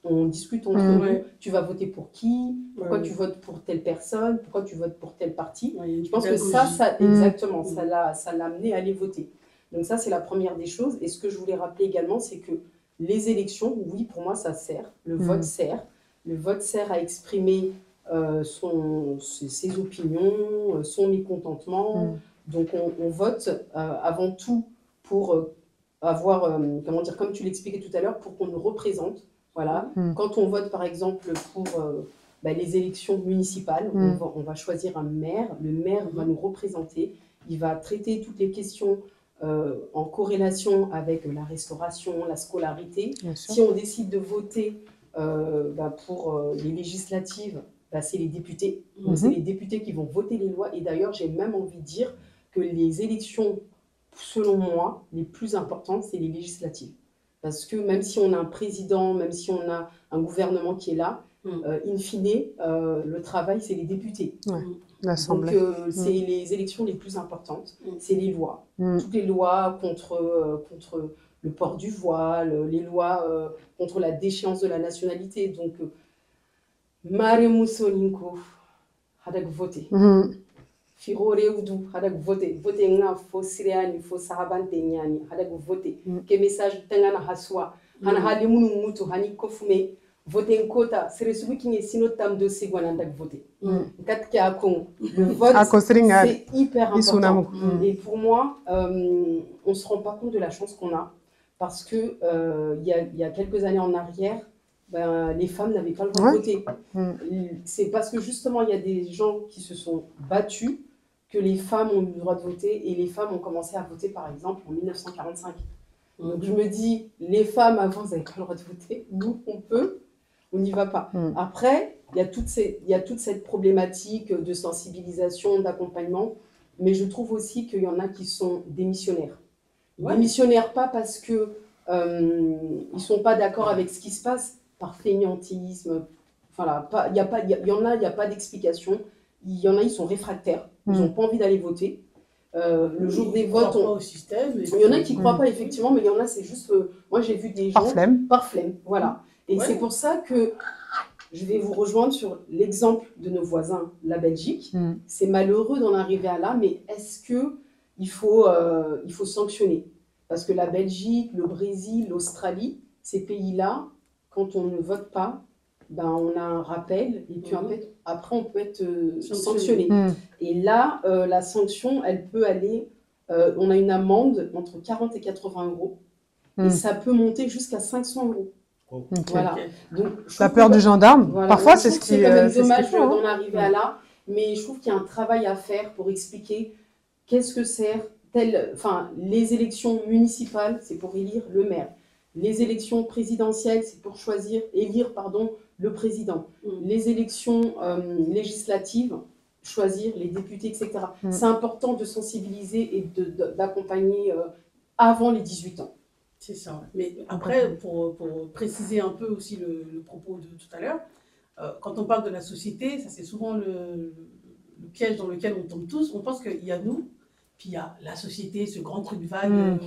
On discute entre nous. Tu vas voter pour qui? Pourquoi tu votes pour telle personne? Pourquoi tu votes pour tel parti? Je pense que ça exactement, ça l'a amené à aller voter. Donc ça, c'est la première des choses. Et ce que je voulais rappeler également, c'est que les élections, oui, pour moi, ça sert. Le vote sert. Le vote sert à exprimer ses opinions, son mécontentement. Donc on vote avant tout pour avoir, comment dire, comme tu l'expliquais tout à l'heure, pour qu'on nous représente. Voilà. Quand on vote, par exemple, pour les élections municipales, on va choisir un maire. Le maire va nous représenter. Il va traiter toutes les questions en corrélation avec la restauration, la scolarité. Si on décide de voter pour les législatives, c'est les députés. C'est les députés qui vont voter les lois. Et d'ailleurs, j'ai même envie de dire que les élections, selon moi, les plus importantes, c'est les législatives. Parce que même si on a un président, même si on a un gouvernement qui est là, in fine, le travail, c'est les députés. L'Assemblée. Donc, c'est les élections les plus importantes, c'est les lois. Toutes les lois contre le port du voile, les lois contre la déchéance de la nationalité. Donc, Mare Moussoninko, hadak voté. Firore Oudou, hadak voté. Voté nga fo Siriani, fo Sahabante Nyani, hadak voté. Que message tengana haswa, hana hade munu mutu, hani kofume, voter en quota, c'est celui qui est sinotam de Seguananda voter. Le vote, c'est hyper important. Et pour moi, on ne se rend pas compte de la chance qu'on a parce que il y a quelques années en arrière, les femmes n'avaient pas le droit de voter. C'est parce que justement, il y a des gens qui se sont battus que les femmes ont eu le droit de voter et les femmes ont commencé à voter, par exemple, en 1945. Donc je me dis, les femmes avant, elles n'avaient pas le droit de voter. Nous, on peut, on n'y va pas. Après, il y a toute cette problématique de sensibilisation, d'accompagnement, mais je trouve aussi qu'il y en a qui sont démissionnaires. Démissionnaires pas parce que ils sont pas d'accord avec ce qui se passe, par fainéantisme. Voilà, il y en a, il n'y a pas d'explication. Il y en a, ils sont réfractaires. Ils n'ont pas envie d'aller voter. Le jour des votes, au système, il y en a qui ne croient pas effectivement, mais il y en a, c'est juste. Moi, j'ai vu des gens. Par flemme. Voilà. Et c'est pour ça que je vais vous rejoindre sur l'exemple de nos voisins, la Belgique. C'est malheureux d'en arriver à là, mais est-ce qu'il faut sanctionner? Parce que la Belgique, le Brésil, l'Australie, ces pays-là, quand on ne vote pas, on a un rappel et puis après on peut être sanctionné. Et là, la sanction, elle peut aller, on a une amende entre 40 et 80 euros et ça peut monter jusqu'à 500 euros. Voilà. Donc, la peur du gendarme, parfois c'est ce qui est quand même dommage d'en arriver à là, mais je trouve qu'il y a un travail à faire pour expliquer qu'est-ce que sert les élections municipales, c'est pour élire le maire. Les élections présidentielles, c'est pour élire le président. Les élections législatives, choisir les députés, etc. C'est important de sensibiliser et d'accompagner avant les 18 ans. C'est ça. Mais après, pour préciser un peu aussi le propos de tout à l'heure, quand on parle de la société, ça c'est souvent le piège dans lequel on tombe tous. On pense qu'il y a nous, puis il y a la société, ce grand truc vague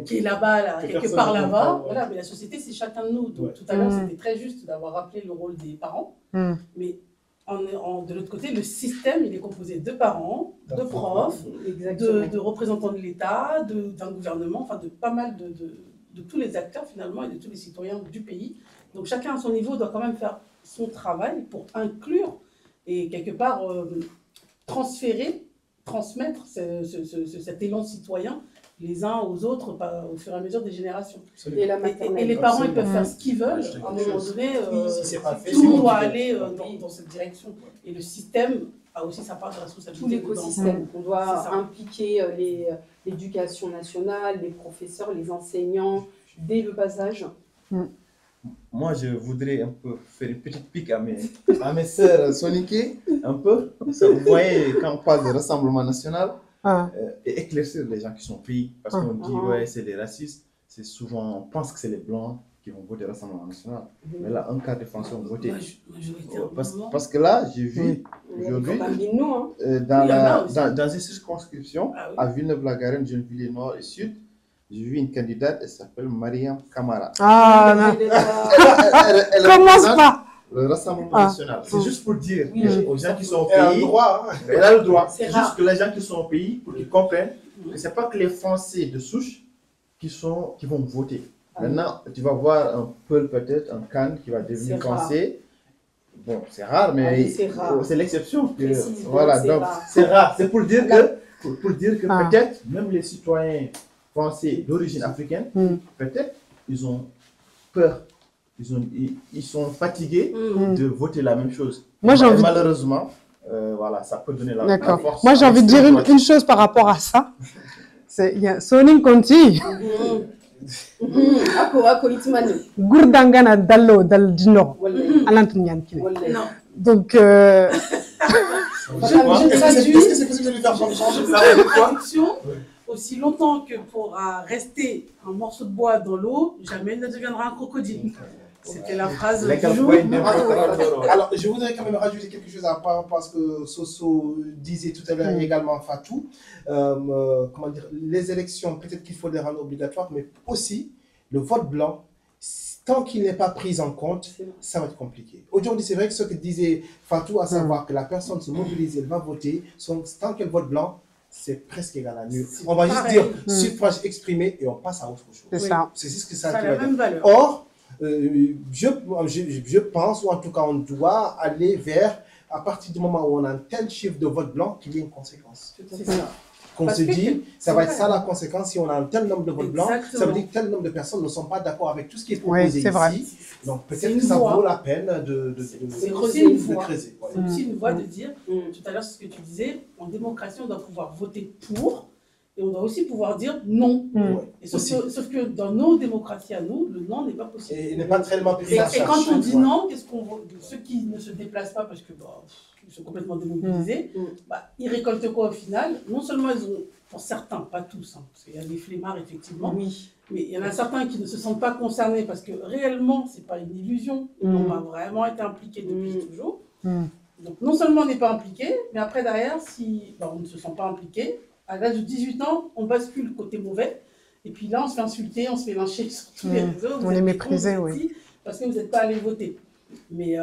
qui est là-bas, quelque part là-bas. Voilà, mais la société, c'est chacun de nous. Donc tout à l'heure, c'était très juste d'avoir rappelé le rôle des parents. Mais de l'autre côté, le système, il est composé de parents, de profs, de représentants de l'État, d'un gouvernement, enfin de pas mal de tous les acteurs finalement et de tous les citoyens du pays. Donc chacun à son niveau doit quand même faire son travail pour inclure et quelque part transmettre cet élan citoyen les uns aux autres au fur et à mesure des générations. Et les parents, ils peuvent faire ce qu'ils veulent. À un moment donné, tout le monde doit aller dans cette direction. Et le système a aussi sa part de responsabilité. Tout l'écosystème. On doit impliquer l'éducation nationale, les professeurs, les enseignants, dès le bas âge. Moi, je voudrais un peu faire une petite pique à mes sœurs soniquées, un peu. Ça, vous voyez, quand on parle de Rassemblement national, et éclaircir les gens qui sont au pays, parce qu'on dit, ouais, c'est les racistes, c'est souvent, on pense que c'est les blancs qui vont voter Rassemblement national. Mais là, un quart des Français ont voté. Parce que là, j'ai vu aujourd'hui, dans une circonscription, à Villeneuve-la-Garenne, Gennevilliers-Nord et Sud, j'ai vu une candidate, elle s'appelle Mariam Kamara. Ah, non. Elle commence pas. Le Rassemblement national. C'est juste pour dire aux gens qui sont au pays. Elle a le droit. Elle a le droit. C'est juste que les gens qui sont au pays, pour qu'ils comprennent que ce n'est pas que les Français de souche qui vont voter. Maintenant, tu vas voir un Peul, peut-être, un Khan qui va devenir Français. Bon, c'est rare, mais c'est l'exception. Voilà, donc c'est rare. C'est pour dire que peut-être, même les citoyens Français d'origine africaine, peut-être, ils ont peur. Ils sont fatigués de voter la même chose. Moi, malheureusement, voilà, ça peut donner la force. Moi, j'ai envie de dire une chose par rapport à ça. Il y a Soning Conti. Gourdangana Dallo Dal Dino. Donc, je traduis. Est-ce que c'est possible de lui faire changer aussi longtemps que pourra rester un morceau de bois dans l'eau, jamais il ne deviendra un crocodile. C'était la phrase du jour. Alors, je voudrais quand même rajouter quelque chose à part parce que Soso disait tout à l'heure également Fatou. Comment dire, les élections, peut-être qu'il faut les rendre obligatoires, mais aussi le vote blanc, tant qu'il n'est pas pris en compte, ça va être compliqué. Aujourd'hui, c'est vrai que ce que disait Fatou, à savoir que la personne se mobilise, elle va voter, tant qu'elle vote blanc, c'est presque égal à nul. On va juste dire suffrage exprimé et on passe à autre chose. C'est ça. C'est juste que ça a la même valeur. Or, je pense, ou en tout cas on doit aller vers, à partir du moment où on a un tel chiffre de vote blanc, qu'il y ait une conséquence. C'est ça. Qu'on se dit, ça va être ça la conséquence, si on a un tel nombre de votes blancs, ça veut dire que tel nombre de personnes ne sont pas d'accord avec tout ce qui est proposé ici. Vrai. Donc peut-être que ça vaut la peine de creuser une voie. C'est aussi une voie de dire, tout à l'heure, ce que tu disais, en démocratie, on doit pouvoir voter pour, et on doit aussi pouvoir dire non. Et sauf que dans nos démocraties à nous, le non n'est pas possible. Et il n'est pas tellement pris et en charge. Et quand on dit non, qu'est-ce qu'on voit? Ceux qui ne se déplacent pas parce que ils sont complètement démobilisés, ils récoltent quoi au final? Non seulement ils ont, pour certains, pas tous, parce qu'il y a des flemmards effectivement, mais il y en a certains qui ne se sentent pas concernés parce que réellement, ce n'est pas une illusion, ils n'ont pas vraiment été impliqués depuis toujours. Donc non seulement on n'est pas impliqué, mais après derrière, si on ne se sent pas impliqué, à l'âge de 18 ans, on bascule côté mauvais, et puis là on se fait insulter, on se fait lyncher sur tous les réseaux. On est méprisé, oui. Parce que vous n'êtes pas allé voter. Mais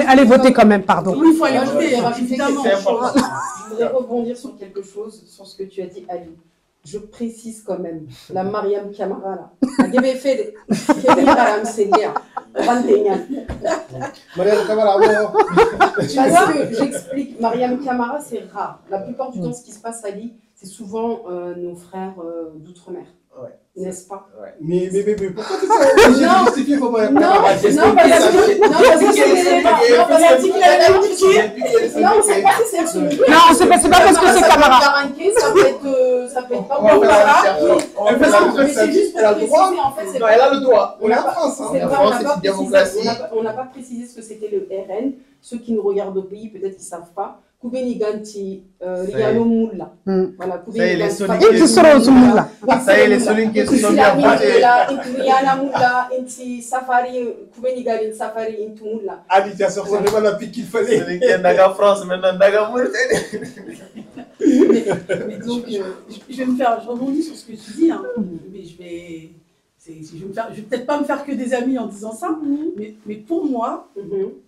allez voter quand même, pardon. Oui, il faut aller voter, évidemment. Je voudrais rebondir sur quelque chose, sur ce que tu as dit, Ali. Je précise quand même, la Mariam Camara, là, elle fait Mariam Camara, parce que j'explique, Mariam Camara, c'est rare. La plupart du temps, ce qui se passe, Ali, c'est souvent nos frères d'outre-mer. N'est-ce pas? Mais pourquoi tu sais justifier pour Mariam Camara? Non, parce que c'est pas parce que c'est Camara. Ça peut être pas mais c'est juste pour préciser, en fait, elle a le droit. On est en France. En France, c'est une démocratie. On n'a pas précisé ce que c'était le RN. Ceux qui nous regardent au pays, peut-être qu'ils ne savent pas. Kubeniganti, Riano Moula. Voilà, Kubeniganti. Et qui seront au Moula. Ça y est, les soulignés qui sont bien votés. Riana Moula, Inti Safari, Kubeniganti Safari, Inti Moula. Ali, tu as sorti vraiment la pique qu'il fallait. C'est les Naga France, maintenant Naga Mauritanie. Mais donc, je rebondis sur ce que tu dis, mais je vais peut-être pas me faire que des amis en disant ça, mais pour moi,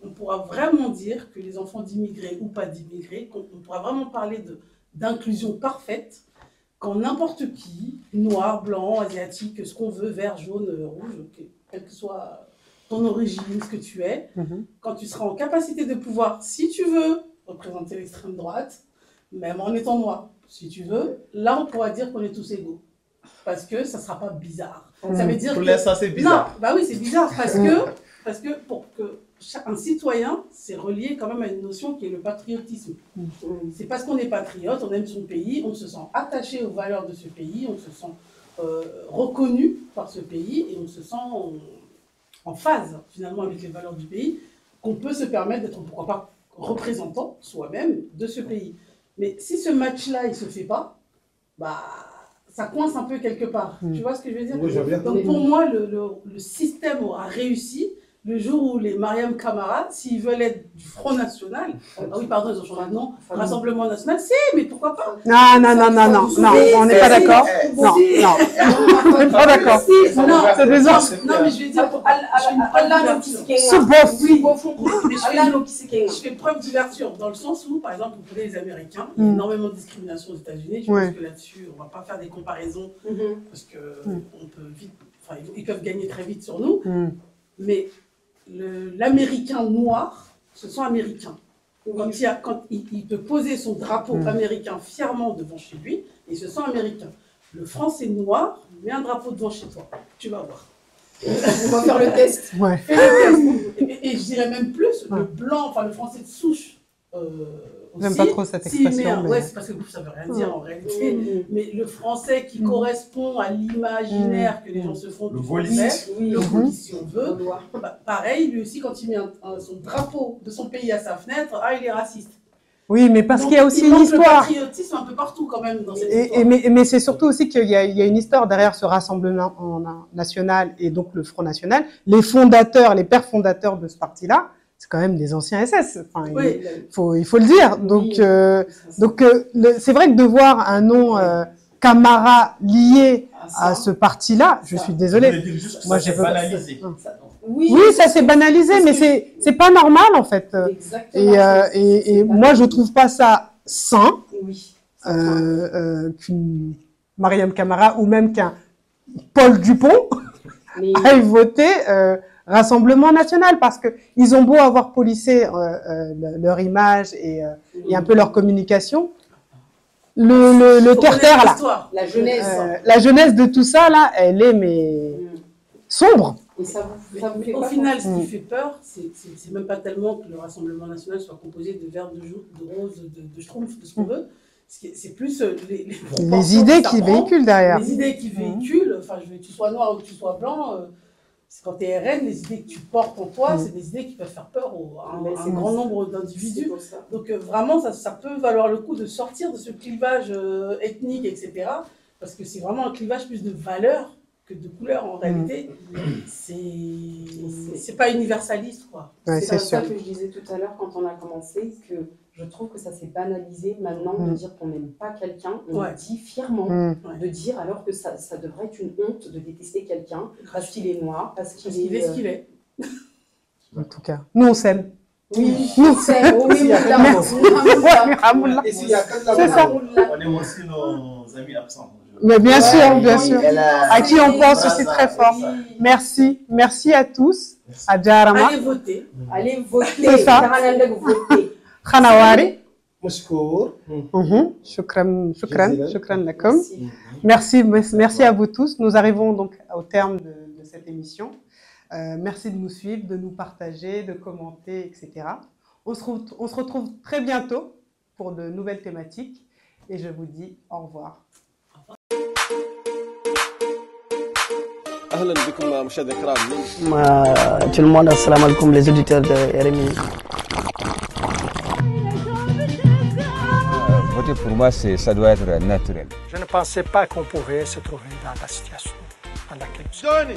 on pourra vraiment dire que les enfants d'immigrés ou pas d'immigrés, on pourra vraiment parler d'inclusion parfaite quand n'importe qui, noir, blanc, asiatique, ce qu'on veut, vert, jaune, rouge, quelle que soit ton origine, ce que tu es, quand tu seras en capacité de pouvoir, si tu veux, représenter l'extrême droite, même en étant noir, si tu veux, là on pourra dire qu'on est tous égaux. Parce que ça ne sera pas bizarre. Ça veut dire pour l'instant, c'est bizarre. Non, bah oui, c'est bizarre parce que pour que un citoyen, c'est relié quand même à une notion qui est le patriotisme. C'est parce qu'on est patriote, on aime son pays, on se sent attaché aux valeurs de ce pays, on se sent reconnu par ce pays et on se sent en phase finalement avec les valeurs du pays, qu'on peut se permettre d'être, pourquoi pas, représentant soi-même de ce pays. Mais si ce match-là, il ne se fait pas, bah, ça coince un peu quelque part. Tu vois ce que je veux dire? Oui, donc pour moi, le système aura réussi le jour où les Mariam Camara, s'ils veulent être du Front National, ah oui, pardon, ils ont changé de nom, Rassemblement National, si, mais pourquoi pas? Non, on n'est pas d'accord. Non, pas d'accord. C'est des ans. Non, mais je vais dire, je fais preuve d'ouverture, dans le sens où, par exemple, vous prenez les Américains, il y a énormément de discrimination aux États-Unis, je pense que là-dessus, on ne va pas faire des comparaisons, parce qu'on peut vite, enfin, ils peuvent gagner très vite sur nous, mais l'Américain noir se sent américain. Quand il peut poser son drapeau américain fièrement devant chez lui, il se sent américain. Le Français noir met un drapeau devant chez toi. Tu vas voir. On va faire le test. Ouais. Fais le test. Et je dirais même plus, le blanc, enfin le Français de souche. J'aime pas trop cette expression. Ouais, c'est parce que ça veut rien dire en réalité. Mais le français qui correspond à l'imaginaire que les gens se font du français, le gauliste, si on veut, pareil, lui aussi, quand il met son drapeau de son pays à sa fenêtre, il est raciste. Oui, mais parce qu'il y a aussi une histoire. Il y a le patriotisme un peu partout quand même dans cette histoire. Mais c'est surtout aussi qu'il y a une histoire derrière ce Rassemblement national et donc le Front National. Les fondateurs, les pères fondateurs de ce parti-là, c'est quand même des anciens SS. Enfin, il faut le dire. Donc, c'est vrai que de voir un nom Camara lié à ce parti-là, je suis désolée. Moi, j'ai banalisé. Oui, ça s'est banalisé, mais c'est pas normal en fait. Et moi, je trouve pas ça sain qu'une Mariam Camara ou même qu'un Paul Dupont aillent voter Rassemblement National, parce qu'ils ont beau avoir polissé leur image et un peu leur communication. Le terre-terre, là, la jeunesse de tout ça, là, elle est sombre. Et ça vous fait Au pas final, ce qui fait peur, c'est même pas tellement que le Rassemblement National soit composé de vert, de rose, de schtroumpf, de ce qu'on veut. C'est plus les idées qui véhiculent derrière. Les idées qui véhiculent, enfin, que tu sois noir ou que tu sois blanc, quand tu es RN, les idées que tu portes en toi, c'est des idées qui peuvent faire peur à un grand nombre d'individus. Donc vraiment, ça peut valoir le coup de sortir de ce clivage ethnique, etc. Parce que c'est vraiment un clivage plus de valeurs que de couleurs en réalité. C'est pas universaliste, quoi. Ouais, c'est ça que je disais tout à l'heure quand on a commencé, que je trouve que ça s'est banalisé maintenant de dire qu'on n'aime pas quelqu'un, on le dit fièrement, de dire alors que ça devrait être une honte de détester quelqu'un parce qu'il est noir, parce qu'il est ce qu'il est. En tout cas, nous on s'aime. Oui, nous on s'aime. Oui, c'est ça. On aime aussi nos amis absents. Mais bien sûr, bien sûr. À qui on pense aussi très fort. Merci, merci à tous. À Jarama. Allez voter. Allez voter. C'est ça. Khanawari. Shukran lakum. Merci à vous tous. Nous arrivons donc au terme de cette émission. Merci de nous suivre, de nous partager, de commenter, etc. On se retrouve très bientôt pour de nouvelles thématiques et je vous dis au revoir. tout le monde, assalamu alaikum les auditeurs de RMI. Voter pour moi, ça doit être naturel. Je ne pensais pas qu'on pouvait se trouver dans la situation dans laquelle nous sommes.